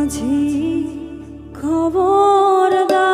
মাঝি খবরদার।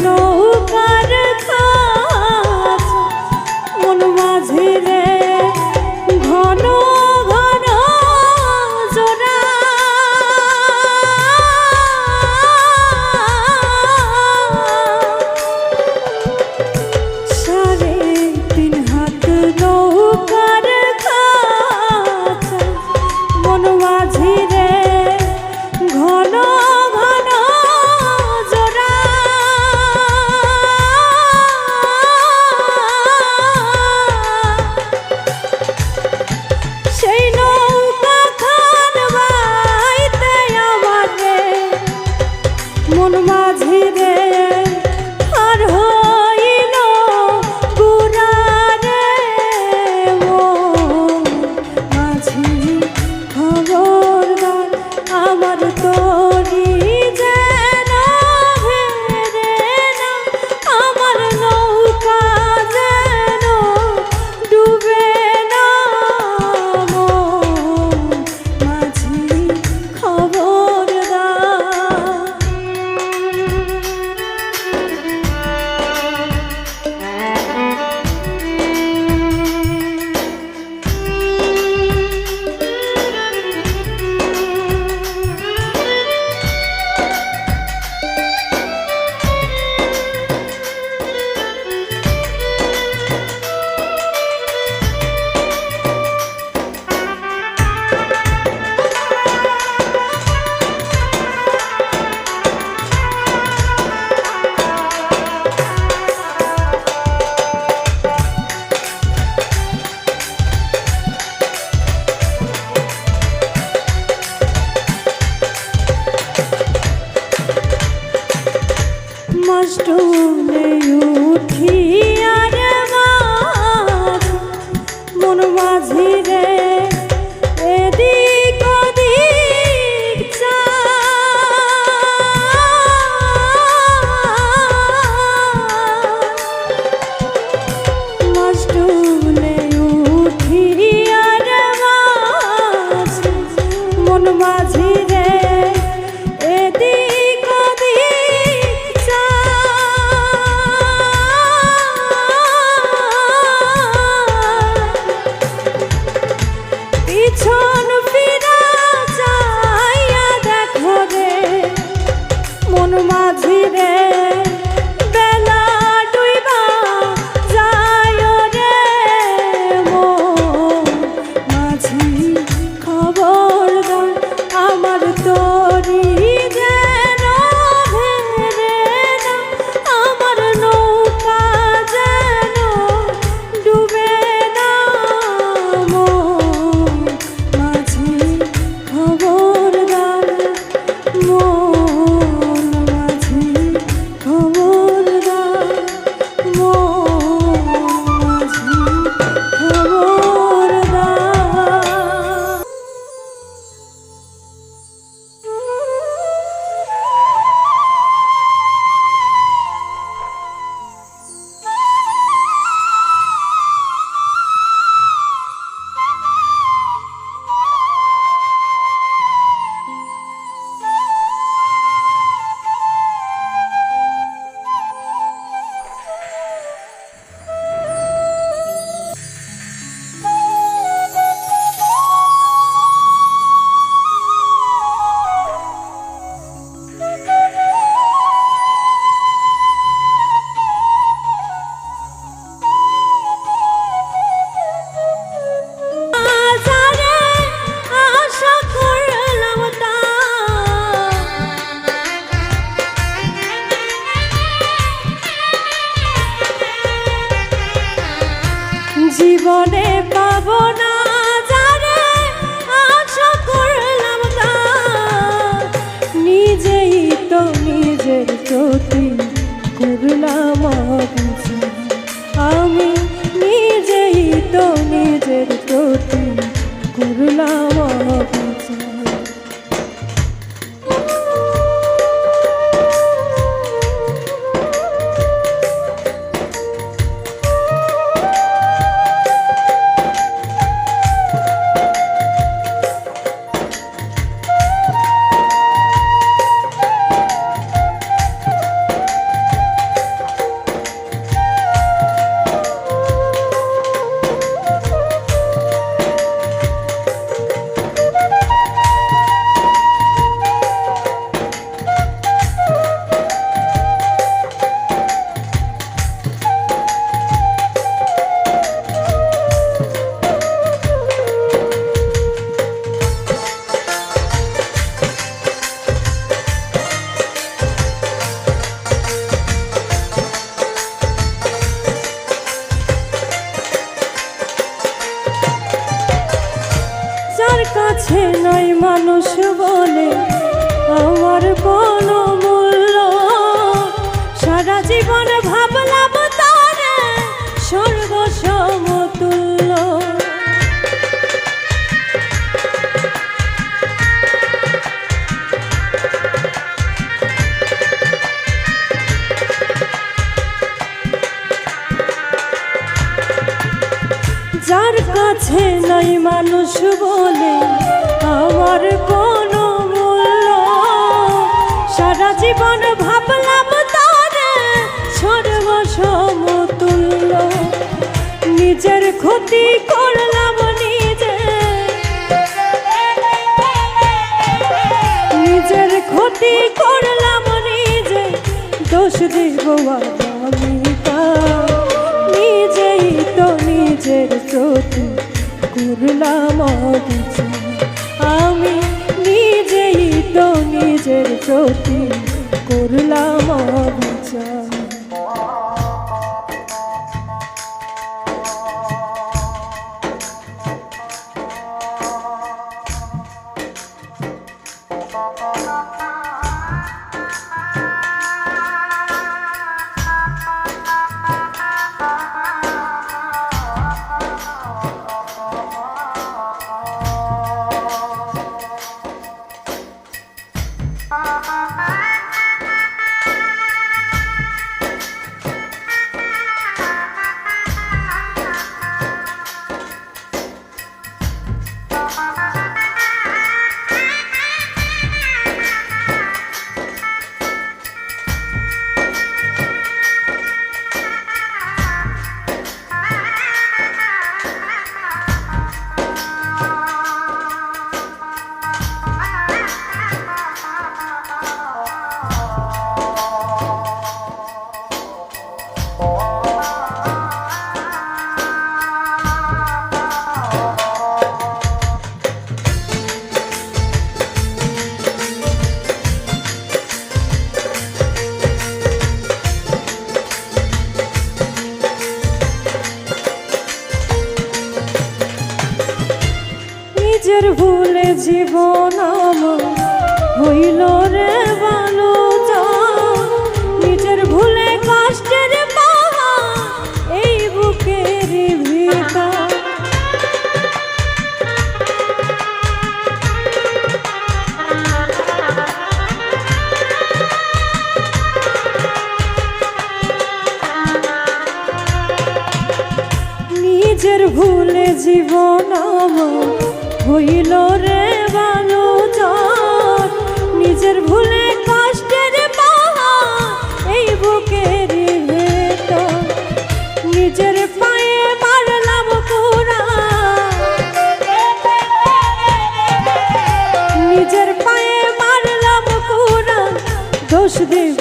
নৌকার কাজ মন মাঝে রে ঘন ঘন জোড়া সাড়ে তিন হাত নৌকার কাজ মন মাঝে রে ঘন মন মাঝি রে আর হইল গুড়া রে মন মাঝি খবরদার আমার তোরি যেন ভেরে না আমার নৌকা যেন ডুবে না মন মাঝি খবরদার। মস্তুলে উঠি আর মাঝ মন মাঝি রে এদিক ওদিক মস্তুলে উঠি আর মাঝ মন মাঝি রে এদিক পিছন ফিরা চাইয়া দেখো রে মন মাঝি রে বেলা ডুইবা যায় রে মন মাঝি খবরদার আমার তোরি যেন যার কাছে নাই মানুষ বলে আমার কোনো মূল্য, সারা জীবন ভাবলাম তারে সর্বসমতুল্য, নিজের ক্ষতি করলাম নিজে, নিজের ক্ষতি করলাম নিজে, দোষ দেব আমি নিজেই তো নিজের প্রতি করলাম অবিচার, আমি নিজেই তো নিজের প্রতি করলাম অবিচার। নিজের ভুলে জীবন আমার হইল রে ভালো, নিজের ভুলে কষ্টের পাহাড় এই বুকের ভিতর, নিজের ভুলে জীবন আমার হইল রে ভালো, নিজের ভুলে কষ্টের পাহাড় এই বুকের ভেতর, নিজের পায়ে মারলাম কুড়াল, নিজের পায়ে মারলাম কুড়াল, দোষ দেব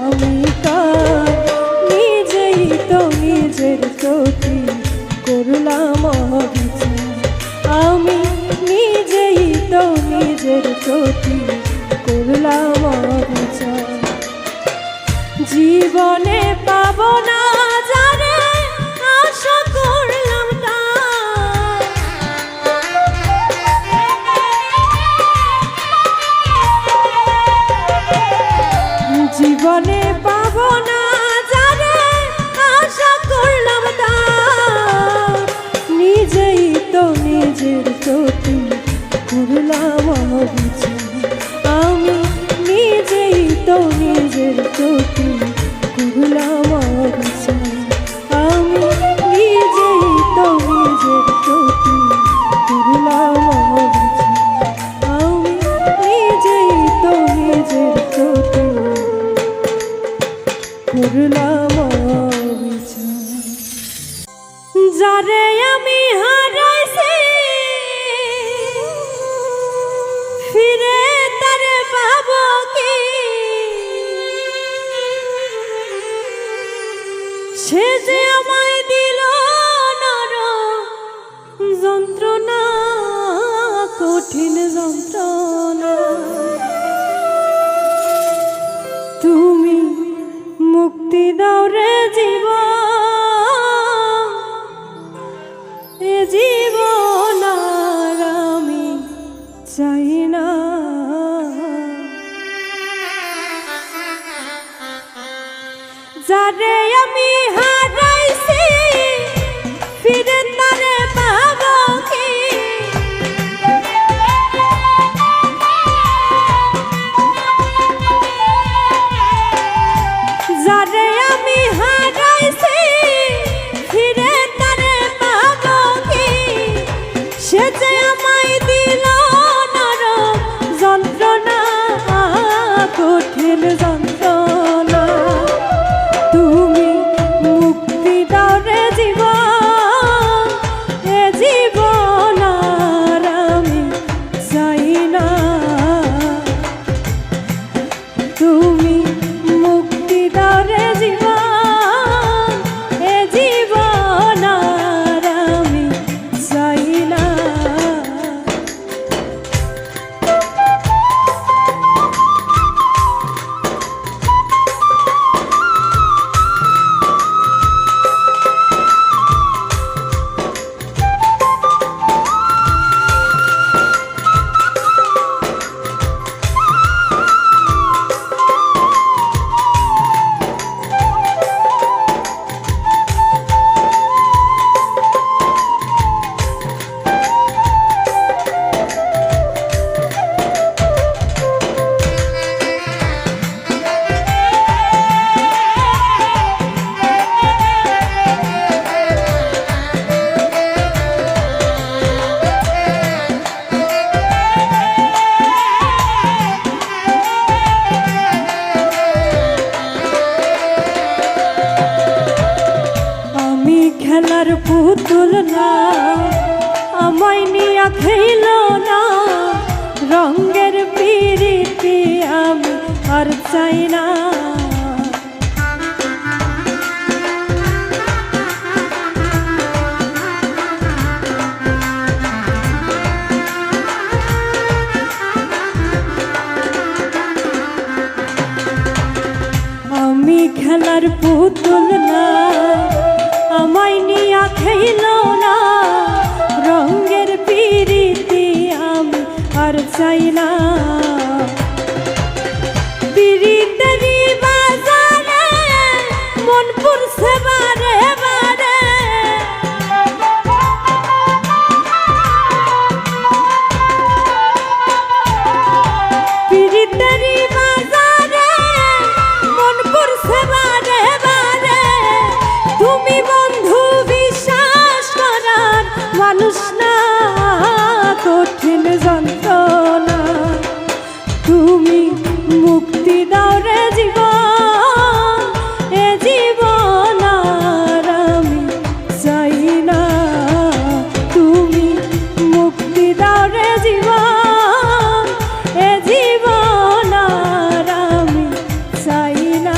আমি কার, নিজেই তো নিজের প্রতি করলাম অবিচার, আমি নিজেই তো নিজের প্রতি করলাম অবিচার। জীবনে পাব না যারে আশা করলাম তার, জীবনে পাব না যারে আশা করলাম তার, নিজেই তো নিজের প্রতি করলাম অবিচার, আমি নিজেই তো নিজের প্রতি করলাম অবিচার, আমি নিজেই তো নিজের প্রতি করলাম অবিচার, আমি নিজেই তো নিজের প্রতি করলাম অবিচার। যারে আমি হারাইছি ফিরে তারে পাবো কি, সে যে আমায় দিল নরম যন্ত্রণা, কঠিন যন্ত্রণা, তুমি মুক্তি দাও রে জীবন, এ জীবন আর আমি চাই না, যারে আমি হারাইছি ফিরে তারে পাবো কি, যারে আমি হারাইছি ফিরে তারে পাবো কি, চাই না। আমি খেলার পুতুল না, আমায় নিয়া খেইল না, রঙের পিরিতি আমি আর চাই না। পিরিতেরি বাজারে মন পড়ছে বারে বারে, পিরিতেরি বাজারে মন পড়ছে বারে বারে। তুমি বন্ধু বিশ্বাস করার মানুষ না, কঠিন যন্ত্রণা তুমি মুক্তি দাও রে জীবন, এ জীবন আর আমি চাই না। তুমি মুক্তি দাও রে জীবন, এ জীবন আর আমি চাই না।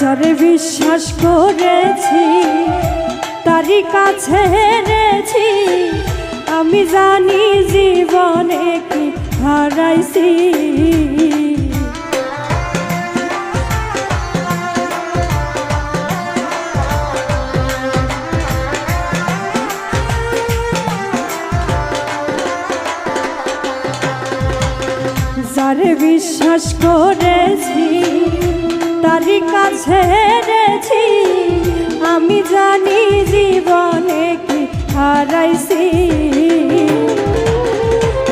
যারে বিশ্বাস করেছি তারই কাছে হেরেছি, আমি জানি জীবনে কি হারাইছি। যারে বিশ্বাস করেছি তারই কাছে হেরেছি, আমি জানি জীবনে কি হারাইছি।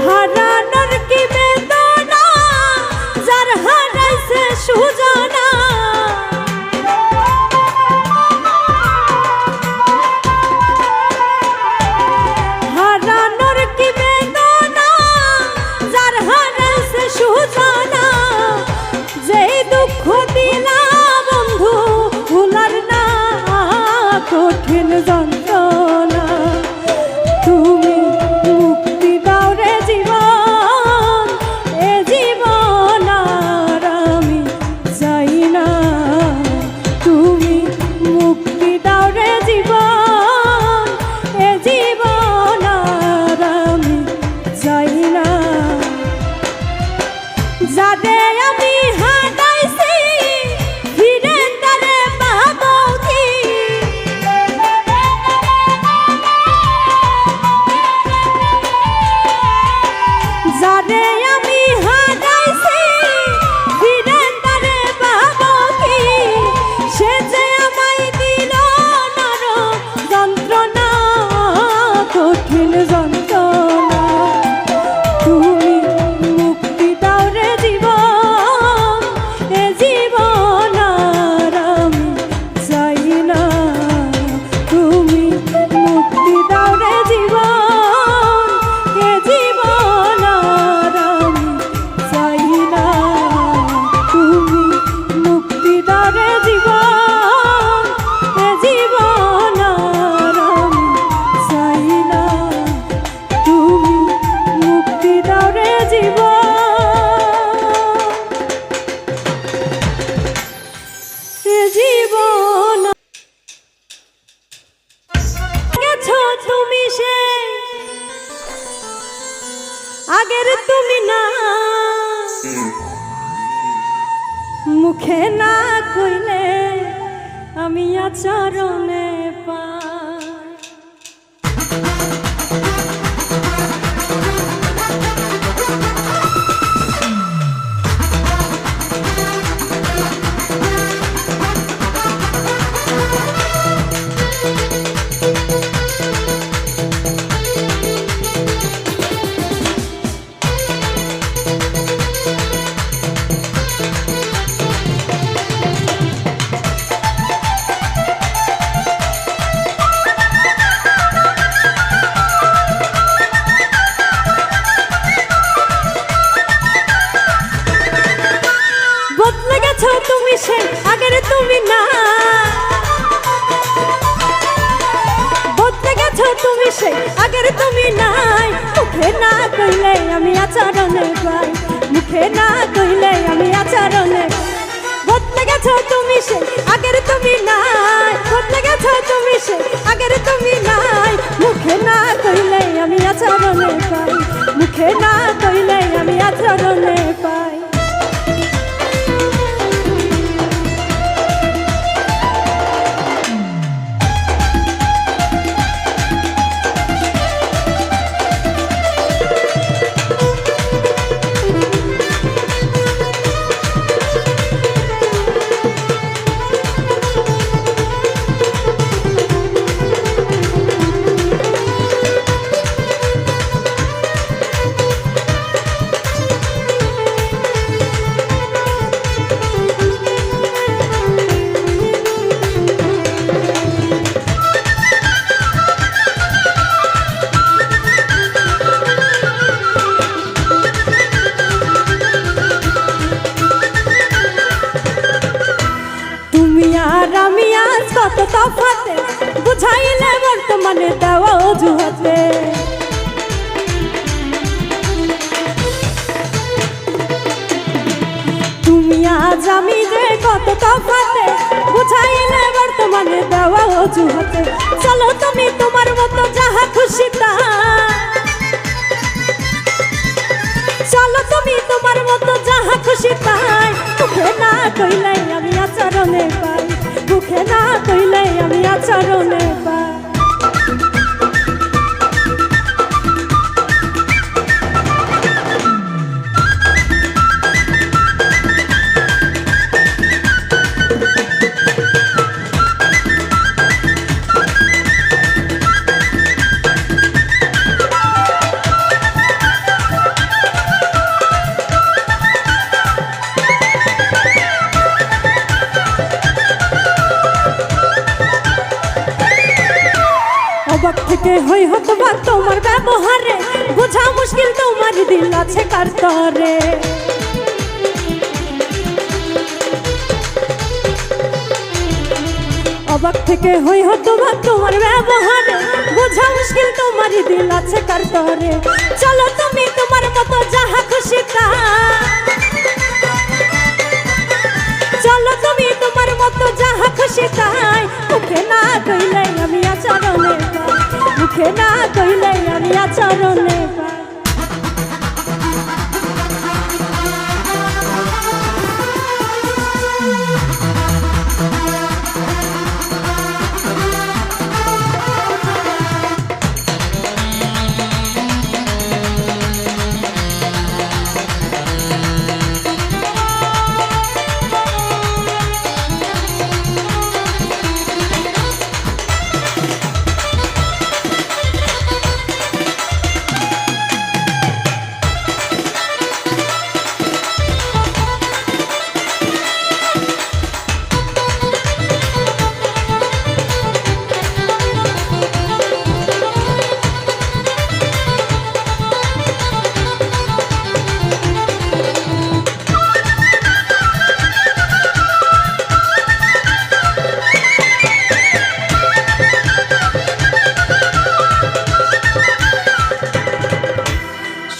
হারানোর কি বেদনা যার হারাইছে সুজানা, হারানোর কি বেদনা যার হারাইছে সুজানা। যেই দুঃখ দিলা বন্ধু ভুলার না, কঠিন যন্ত্রণা তুমি মুক্তি দাও রে জীবন, এ জীবন আর আমি চাই না। তুমি মুক্তি দাও রে জীবন, এ জীবন আর আমি চাই না। যারে আমি হারাইছি ফিরে তারে পাবো কি, আগের তুমি না মুখে না কইলে আমি আচরণে পাই। বদলে গেছো তুমি সে আগের তুমি না, বদলে গেছো তুমি সে আগের তুমি নাই। মুখে না কইলে আমি আচরণে পাই, মুখে না কইলে আমি আচরণে। বদলে গেছো তুমি সে আগের তুমি নাই, বদলে গেছো তুমি সে আগের তুমি নাই। মুখে না কইলে আমি আচরণে পাই, মুখে না কইলে আমি আচরণে পাই। আমি আজ কত তফাতে বুঝাইলে বর্তমানে দেওয়া অজুহাতে। তুমি আজ আমি যে কত তফাতে বুঝাইলে বর্তমানে দেওয়া অজুহাতে। চলো তুমি তোমার মতো যাহা খুশি তা, চলো তুমি তোমার মতো যাহা খুশি তাই। মুখে না কইলে আমি আচরণে পাই, মুখে না কইলে আমি আচরণে পাই। অবাক থেকে হই হতবা তোমার ব্যবহারে, বোঝা মুশকিল তোমার দিল আছে কার তরে। অবাক থেকে হই হতবা তোমার ব্যবহারে, বোঝা মুশকিল তোমার দিল আছে কার তরে। চলো তুমি তোমার মতো যাহা খুশি তা, চলো তুমি তোমার মতো যাহা খুশি তাই। মুখে না কইলে আমি আচরণে পাই, মুখে না কইলে আমি আচরণে পাই।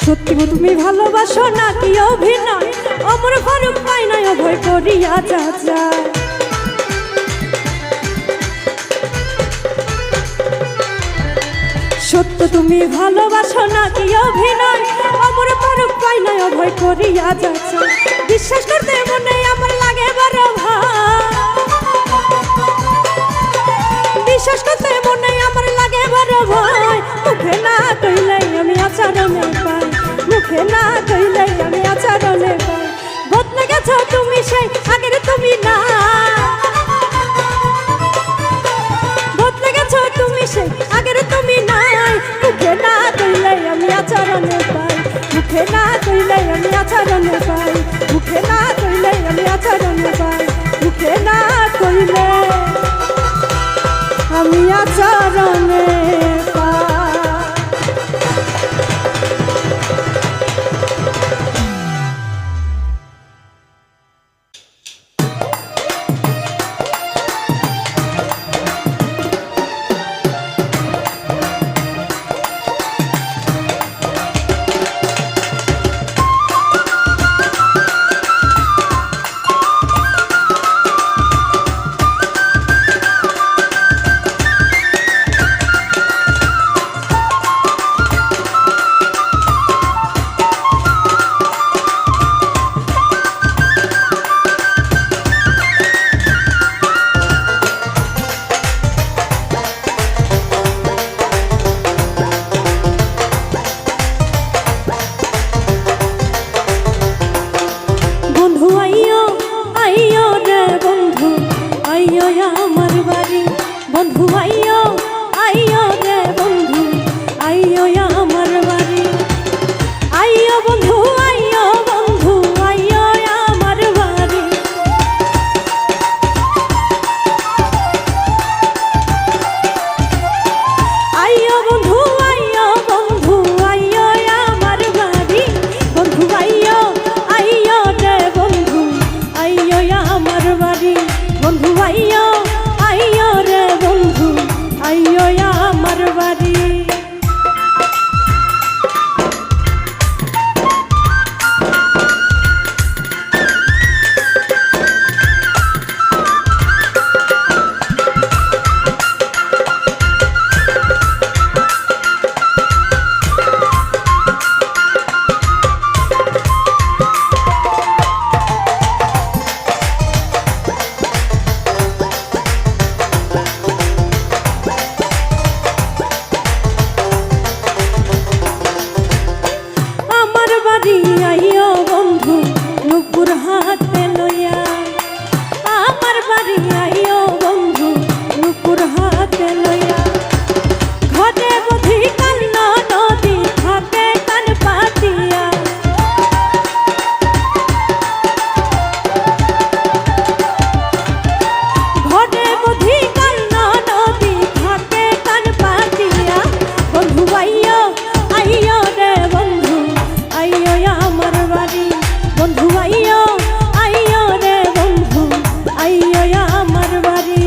সত্যি তুমি ভালোবাসো নাকি অভিনয়, অমর ফারুক পাই নয় অভয় করিয়া চাচা। সত্য তুমি ভালোবাসো নাকি অভিনয়, অমর অপর পরক পাই না অভয় করিয়া যাচ্ছে বিশ্বাস করতে মনে আমার লাগে বড় ভয় বিশ্বাস করতে মনে আমার লাগে বড় ভয় মুখে না কইলে আমি আচরণে পাই মুখে না কইলে আমি আচরণে পাই বদলে গেছো তুমি সেই আগের তুমি না বদলে গেছো তুমি সেই আগের তুমি নাই মুখে না কইলে আমি আচরণে পাই মুখে না কইলে আমি আচরণে পাই মুখে না কইলে আমি আচরণে পাই মুখে না কইলে আমি আচরণে পাই বন্ধু আইয়ো আইয়ো রে বন্ধু আইয়ো আমার বাড়ি আইয়ো বন্ধু আইয়ো বন্ধু আইয়ো আমার বাড়ি আইয়ো বন্ধু আইয়ো বন্ধু আইয়ো আমার বাড়ি বন্ধু আইয়ো আইয়ো রে বন্ধু আইয়ো আমার বাড়ি বন্ধু আইয়ো আইয়ো রে বন্ধু আইয়ো আমার বাড়ি আইয়ো বন্ধু নুপুর হাতে লইয়া আমার বাড়ি আইয়ো বন্ধু নুপুর হাতে লইয়া ঘরে বুঝি কান্না নদী থাকে কান পাতিয়া ঘরে বুঝি কান্না নদী থাকে কান পাতিয়া বন্ধু আইয়ো আইয়ো রে বন্ধু আইয়ো আমার বাড়ি বন্ধু আইয়ো আইয়ো রে বন্ধু আইয়ো আমার বাড়ি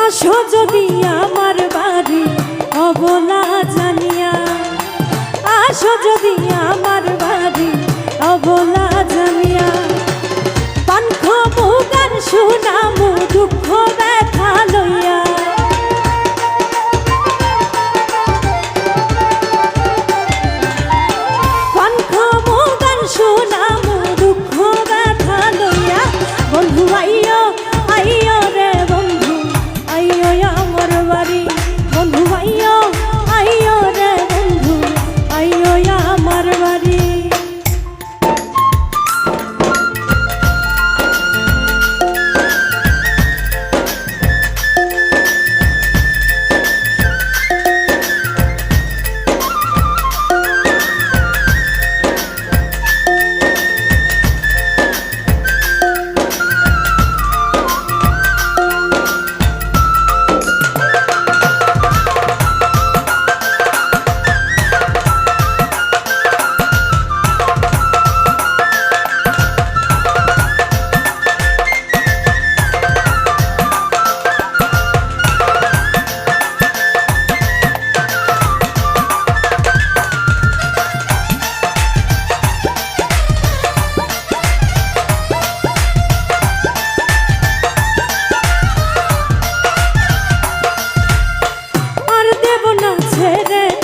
আসো যদি আমার বাড়ি অবলা জানিয়া আসো যদি আমার বাড়ি অবলা জানিয়া পান খাবো গান শুনামু দুঃখ ব্যথা লইয়া পান খাবো গান শুনামু দুঃখ ব্যথা লইয়া বন্ধু আইয়ো আইয়ো রে বন্ধু আইয়ো আমার বাড়ি বন্ধু আইয়ো আইয়ো রে বন্ধু আইয়ো আমার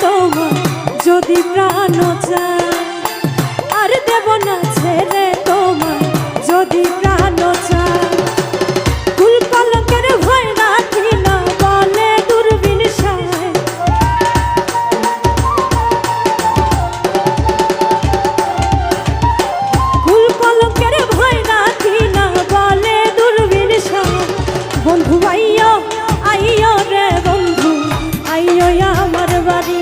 তোমার যদি প্রাণ চায়, আর দেব না ছেড়ে তোমার যদি প্রাণ চায়। কুল কলঙ্কের ভয় রাখি না বলে দূরবীন সায়, কুল কলঙ্কের ভয় রাখি না বলে দূরবীন সায়। বন্ধু আইয়ো আইয়ো রে বন্ধু আইয়ো আমার বাড়ি,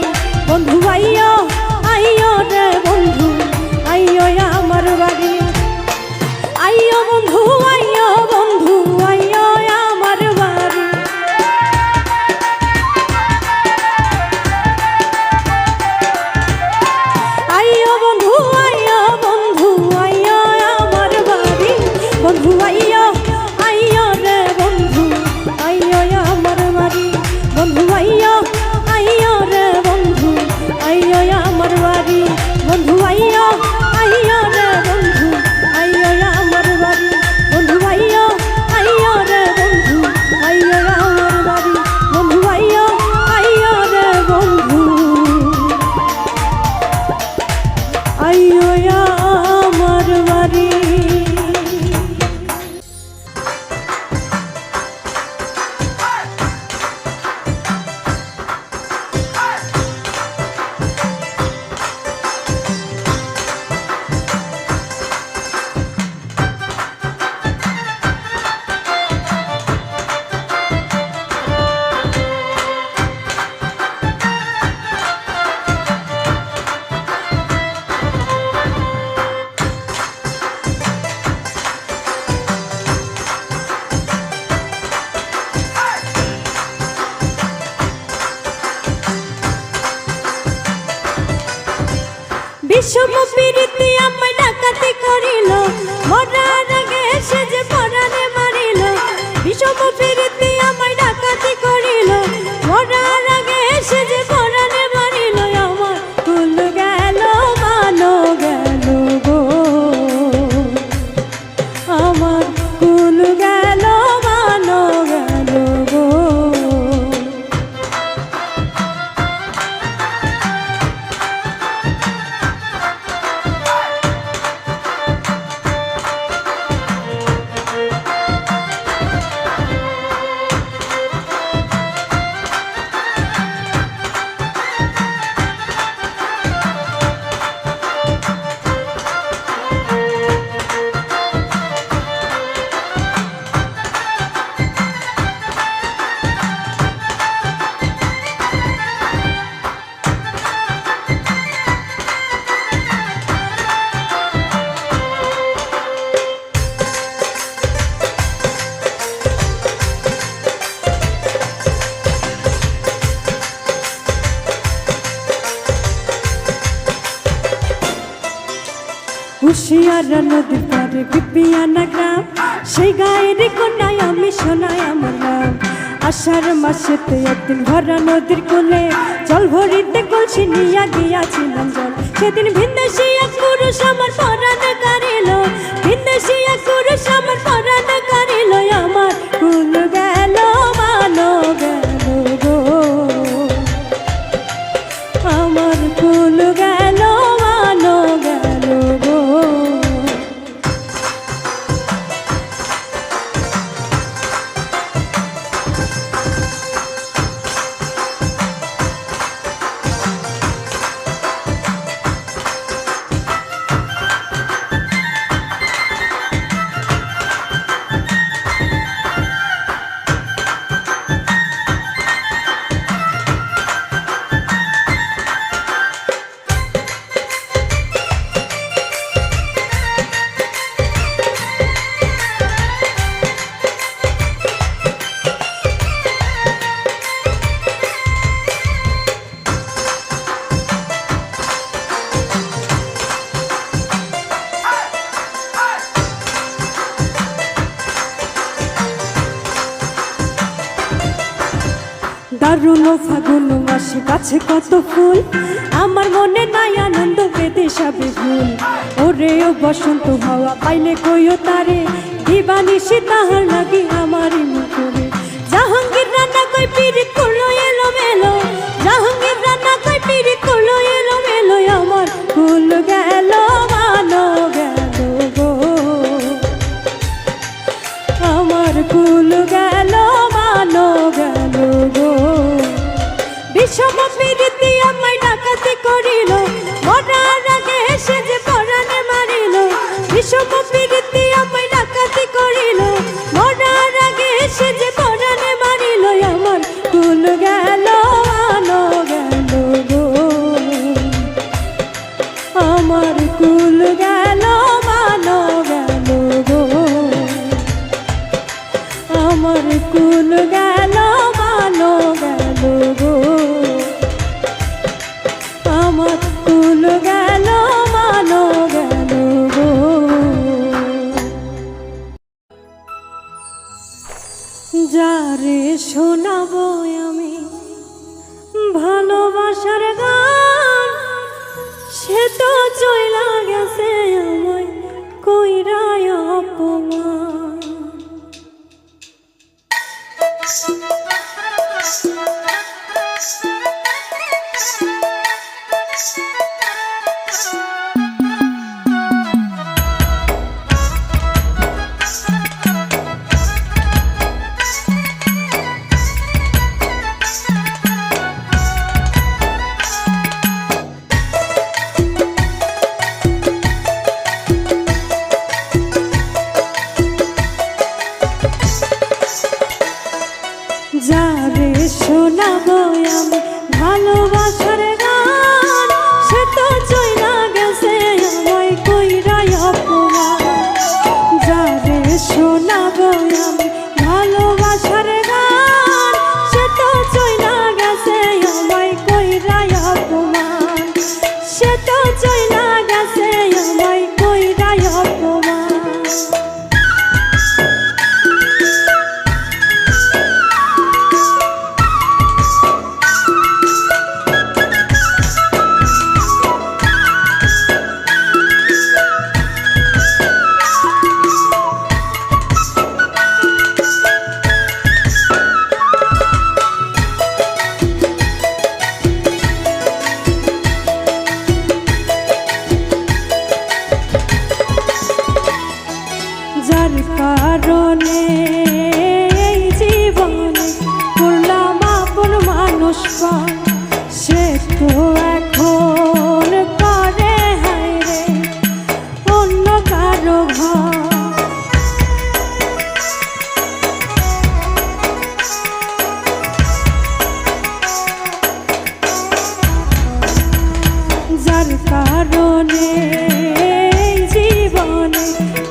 বন্ধু আইয়ো আইয়ো রে বন্ধু আইয়ো আমার বাড়ি। আইয়ো বন্ধু আইয়ো বন্ধু আইয়ো আমার বাড়ি। আইয়ো বন্ধু আইয়ো বন্ধু আইয়ো আমার বাড়ি, বন্ধু আইয়ো আইয়ো রে বন্ধু আইয়ো আমার বাড়ি, বন্ধু আইয়ো আইয়ো রে বন্ধু আইয়ো আমার বাড়ি, বন্ধু আইয়ো আইয়ো রে বন্ধু আইয়ো আমার বাড়ি, বন্ধু আইয়ো আইয়ো রে বন্ধু আইয়ো আমার বাড়ি, বন্ধু আইয়ো আইয়ো রে বন্ধু আইয়ো আমার বাড়ি। বিষম প্রীতি আমায় ডাকাতি করিল, মরার আগে সে যে পরাণে মারিল। বিষম প্রীতি আমায় ডাকাতি করিল, মরার আগে সে যে পরাণে মারিল। আমার কুল গেল মানো গেল গো, আমার কুল গেল মানো গেল গো। হুশিয়ারা নদীর পারে বিপিয়ানা গ্রাম, সেই গায়ের কন্যায় আমি শোনাই আমার নাম। আষাঢ় মাসেতে একদিন ভরা নদীর কোলে জল ভরিতে কলসি নিয়া গিয়াছিলাম জল। সেদিন ভিনদেশী এক পুরুষ আমার পরাণ কারিল, ভিনদেশী এক পুরুষ আমার পরাণ কারিল। আমার কুল গেল মানো গেল গো, আমার কুল গেল মানো গেল গো। দারুণ ফাগুন মাসে গাছে কত ফুল, আমার মনে নাই আনন্দ পেতে সবে ভুল। ওরে ও বসন্ত হাওয়া পাইলে কইও তারে, দিবানিশি তাহার লাগি আমারই মুখরে। জাহাঙ্গীর রান্না কই পিরিত করলো এলো মেলো, জাহাঙ্গীর রান্না কই পিরিত শোনাবো আমি ভালোবাসার গান, সে তো চইলা গেছে আমায় কইরা অপমান। যারে শোনাবো আমি ভালোবাসার গান, সে তো চইলা গেছে আমায় কইরা অপমান। যারে শোনাবো আমি ভালোবাসার গান, সে তো চইলা গেছে আমায় কইরা অপমান। সে তো চইলা গেছে আমায় কইরা অপমান। যার কারণে এই জীবনে করলাম আপন মানুষ পান, সে তো এখন করে হায়রে অন্য কারো ঘর। যার কারণে এই জীবনে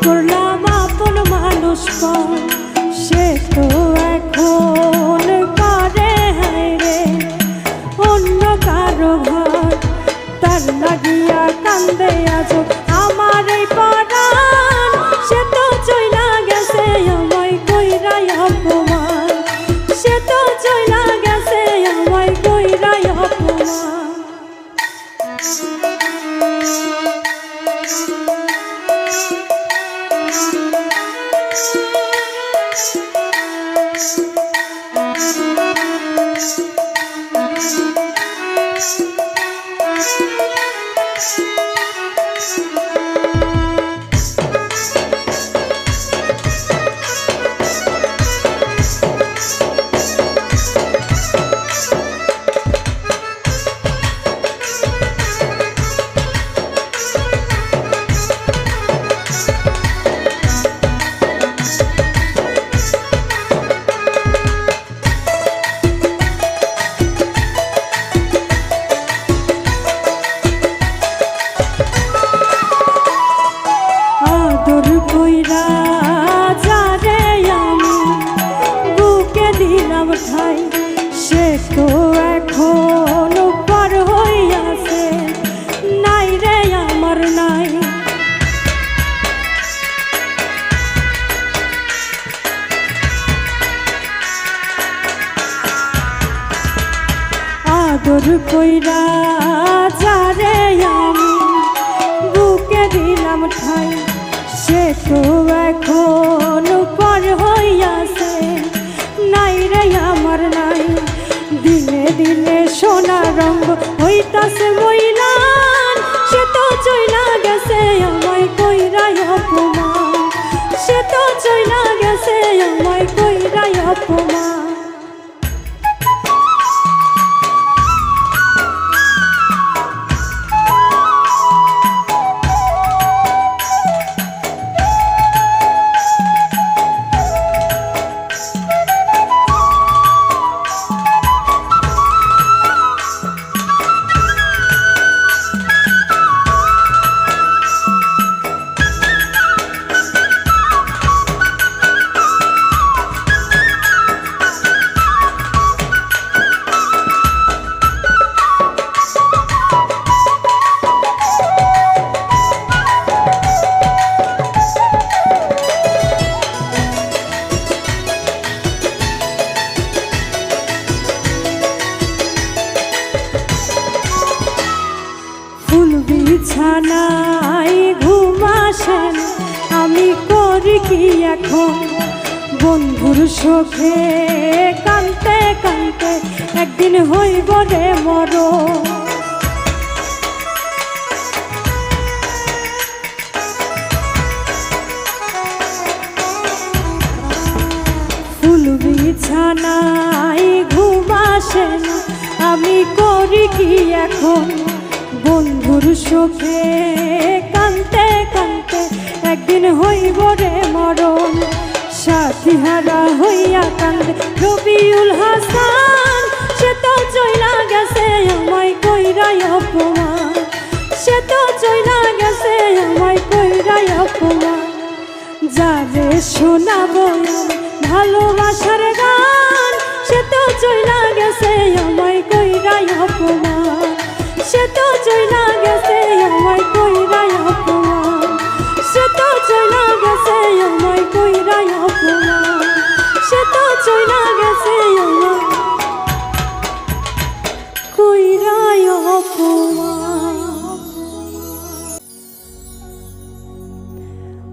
করলাম আপন মানুষ পান, সে তো এখন করে হায়রে অন্য কারো ঘর। তার লাগিয়া কান্দে আজ আমার এই পরাণ, সে তো চইলা গেছে আমায় কইরা অপমান। সে তো চইলা গেছে আমায় কইরা অপমান। আদর কইরা যারে আমি বুকে দিলাম ঠাই, সে তো এখন পর হইয়াছে নাই রে আমার নাই। আদর কইরা যারে আমি বুকে দিলাম ঠাই, সে তো এখন পর হইয়াছে নাই রে আমার নাই। দিনে দিনে সোনা রঙ হইতাছে মইলান, সে তো চইলা গেছে আমায় কইরা অপমান। সে তো চইলা গেছে আমায় কইরা অপমান। বিছানায় ঘুম আসে না, আমি করি কি এখন? বন্ধুর শোকে কানতে কানতে একদিন হইব রে মরণ। ফুল বিছানায় ঘুম আসে না, আমি করি কি এখন? বন্ধুর শোকে কানতে কানতে একদিন হইব রে মরণ। সাথী হারা হইয়া কান্দে রবিউল হাসান, সে তো চইলা গেছে আমায় কইরাই অপমান, সে তো চইলা গেছে আমায় কইরাই অপমান। যারে শোনাবো ভালোবাসার